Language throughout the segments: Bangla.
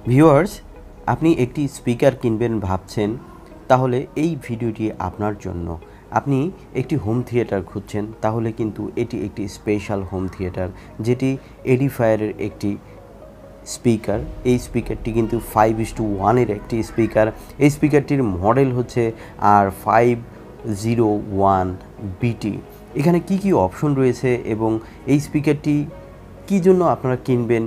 ভিউয়ার্স, আপনি একটি স্পিকার কিনবেন ভাবছেন, তাহলে এই ভিডিওটি আপনার জন্য। আপনি একটি হোম থিয়েটার খুঁজছেন, তাহলে কিন্তু এটি একটি স্পেশাল হোম থিয়েটার, যেটি এডিফায়ারের একটি স্পিকার। এই স্পিকারটি কিন্তু 5:1 একটি স্পিকার। এই স্পিকারটির মডেল হচ্ছে r501bt। এখানে কি কি অপশন রয়েছে এবং এই স্পিকারটি কী জন্য আপনারা কিনবেন,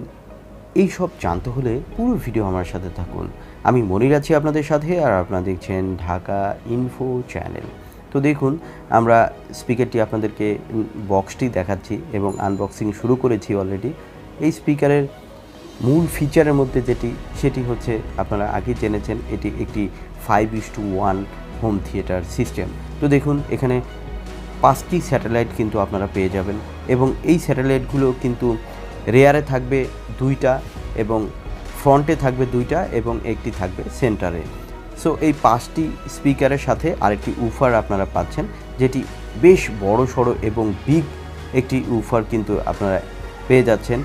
এই সব জানতে হলে পুরো ভিডিও আমার সাথে থাকুন। আমি মনির আছি আপনাদের সাথে, আর আপনারা দেখছেন ঢাকা ইনফো চ্যানেল। তো দেখুন, আমরা স্পিকারটি আপনাদেরকে বক্সটি দেখাচ্ছি এবং আনবক্সিং শুরু করেছি অলরেডি। এই স্পিকারের মূল ফিচারের মধ্যে সেটি হচ্ছে, আপনারা আগে জেনেছেন, এটি একটি 5:1 হোম থিয়েটার সিস্টেম। তো দেখুন, এখানে 5টি স্যাটেলাইট কিন্তু আপনারা পেয়ে যাবেন এবং এই স্যাটেলাইটগুলো কিন্তু রেয়ারে থাকবে 2টা এবং ফ্রন্টে থাকবে 2টা এবং একটি থাকবে সেন্টারে। সো এই 5টি স্পিকারের সাথে আরেকটি উফার আপনারা পাচ্ছেন, যেটি বেশ বড় সড়ো এবং বিগ একটি উফার কিন্তু আপনারা পেয়ে যাচ্ছেন।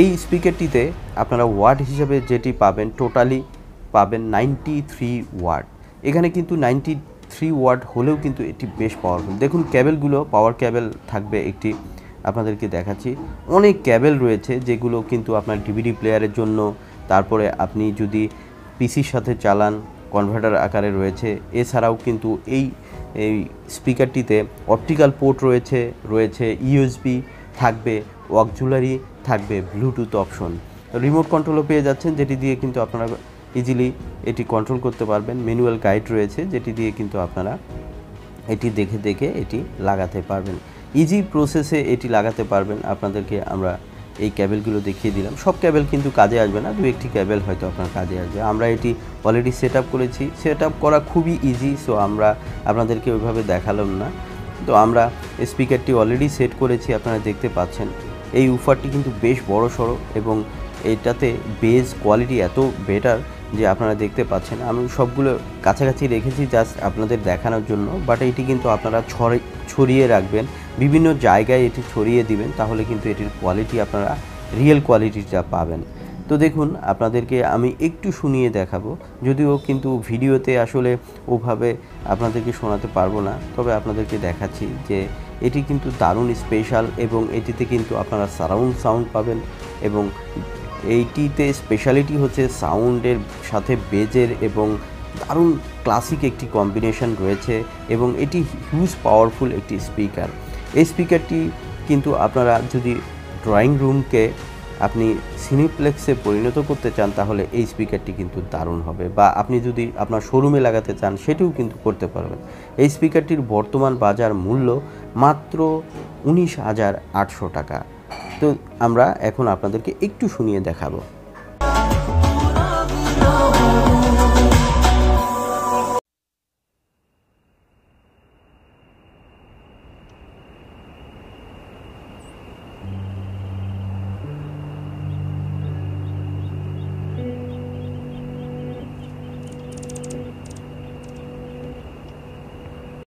এই স্পিকারটিতে আপনারা ওয়াট হিসাবে যেটি পাবেন, টোটালি পাবেন 93 ওয়াট। এখানে কিন্তু 93 ওয়াট হলেও কিন্তু এটি বেশ পাওয়ারফুল। দেখুন, ক্যাবেলগুলো পাওয়ার ক্যাবেল থাকবে একটি, আপনাদেরকে দেখাচ্ছি। অনেক ক্যাবেল রয়েছে যেগুলো কিন্তু আপনার ডিভিডি প্লেয়ারের জন্য, তারপরে আপনি যদি পিসির সাথে চালান, কনভার্টার আকারে রয়েছে। এছাড়াও কিন্তু এই স্পিকারটিতে অপটিক্যাল পোর্ট রয়েছে ইউএসবি থাকবে, অক্সিলারি থাকবে, ব্লুটুথ অপশন, রিমোট কন্ট্রোলও পেয়ে যাচ্ছেন, যেটি দিয়ে কিন্তু আপনারা ইজিলি এটি কন্ট্রোল করতে পারবেন। ম্যানুয়াল গাইড রয়েছে, যেটি দিয়ে কিন্তু আপনারা এটি দেখে এটি লাগাতে পারবেন। ইজি প্রসেসে এটি লাগাতে পারবেন। আপনাদেরকে আমরা এই ক্যাবেলগুলো দেখিয়ে দিলাম। সব ক্যাবেল কিন্তু কাজে আসবে না, 2-1টি ক্যাবেল হয়তো আপনার কাজে আসবে। আমরা এটি অলরেডি সেট আপ করেছি, সেট আপ করা খুবই ইজি, সো আমরা আপনাদেরকে ওইভাবে দেখালাম না। তো আমরা স্পিকারটি অলরেডি সেট করেছি, আপনারা দেখতে পাচ্ছেন। এই উফারটি কিন্তু বেশ বড় সড়ো এবং এটাতে বেস কোয়ালিটি এত বেটার যে আপনারা দেখতে পাচ্ছেন। আমি সবগুলো কাছাকাছি রেখেছি জাস্ট আপনাদের দেখানোর জন্য, বাট এটি কিন্তু আপনারা ছড়িয়ে রাখবেন, বিভিন্ন জায়গায় এটি ছড়িয়ে দিবেন, তাহলে কিন্তু এটির কোয়ালিটি আপনারা রিয়েল কোয়ালিটিটা পাবেন। তো দেখুন, আপনাদেরকে আমি একটু শুনিয়ে দেখাবো, যদিও কিন্তু ভিডিওতে আসলে ওভাবে আপনাদেরকে শোনাতে পারবো না, তবে আপনাদেরকে দেখাচ্ছি যে এটি কিন্তু দারুণ স্পেশাল এবং এটিতে কিন্তু আপনারা সারাউন্ড সাউন্ড পাবেন এবং এইটিতে স্পেশালিটি হচ্ছে সাউন্ডের সাথে বেজের এবং দারুণ ক্লাসিক একটি কম্বিনেশন রয়েছে এবং এটি হিউজ পাওয়ারফুল একটি স্পিকার। এই স্পিকারটি কিন্তু আপনারা যদি ড্রয়িং রুমকে আপনি সিনিপ্লেক্সে পরিণত করতে চান, তাহলে এই স্পিকারটি কিন্তু দারুণ হবে, বা আপনি যদি আপনার শোরুমে লাগাতে চান সেটিও কিন্তু করতে পারবেন। এই স্পিকারটির বর্তমান বাজার মূল্য মাত্র 19,800 টাকা। তো আমরা এখন আপনাদেরকে একটু শুনিয়ে দেখাবো।